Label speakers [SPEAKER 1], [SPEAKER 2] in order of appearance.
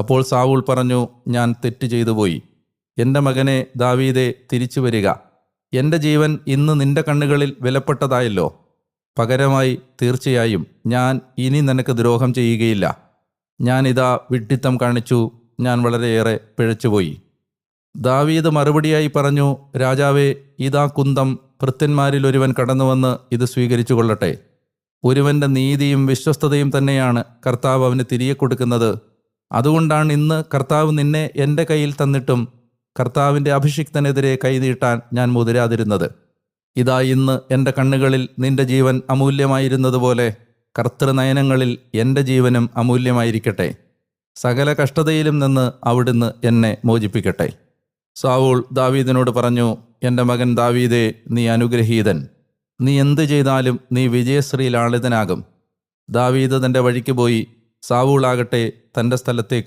[SPEAKER 1] അപ്പോൾ സാവൂൾ പറഞ്ഞു, ഞാൻ തെറ്റ് ചെയ്തു പോയി. എൻ്റെ മകനെ ദാവീദേ, തിരിച്ചു വരിക. എൻ്റെ ജീവൻ ഇന്ന് നിന്റെ കണ്ണുകളിൽ വിലപ്പെട്ടതായല്ലോ. പകരമായി തീർച്ചയായും ഞാൻ ഇനി നിനക്ക് ദ്രോഹം ചെയ്യുകയില്ല. ഞാനിതാ വിഡ്ഢിത്തം കാണിച്ചു, ഞാൻ വളരെയേറെ പിഴച്ചുപോയി. ദാവീദ് മറുപടിയായി പറഞ്ഞു, രാജാവേ, ഇതാ കുന്തം, ഭൃത്യന്മാരിൽ ഒരുവൻ കടന്നുവന്ന് ഇത് സ്വീകരിച്ചു കൊള്ളട്ടെ. ഒരുവൻ്റെ നീതിയും വിശ്വസ്തതയും തന്നെയാണ് കർത്താവ് അവന് തിരികെ കൊടുക്കുന്നത്. അതുകൊണ്ടാണ് ഇന്ന് കർത്താവ് നിന്നെ എൻ്റെ കയ്യിൽ തന്നിട്ടും കർത്താവിൻ്റെ അഭിഷിക്തനെതിരെ കൈനീട്ടാൻ ഞാൻ മുതിരാതിരുന്നത്. ഇതാ ഇന്ന് എൻ്റെ കണ്ണുകളിൽ നിന്റെ ജീവൻ അമൂല്യമായിരുന്നതുപോലെ കർത്തൃനയനങ്ങളിൽ എൻ്റെ ജീവനും അമൂല്യമായിരിക്കട്ടെ. സകല കഷ്ടതയിലും നിന്ന് അവിടുന്ന് എന്നെ മോചിപ്പിക്കട്ടെ. സാവൂൾ ദാവീദിനോട് പറഞ്ഞു, എൻ്റെ മകൻ ദാവീദേ, നീ അനുഗ്രഹീതൻ. നീ എന്തു ചെയ്താലും നീ വിജയശ്രീലാളിതനാകും. ദാവീദ് തൻ്റെ വഴിക്ക് പോയി. സാവൂളാകട്ടെ തൻ്റെ സ്ഥലത്തേക്കും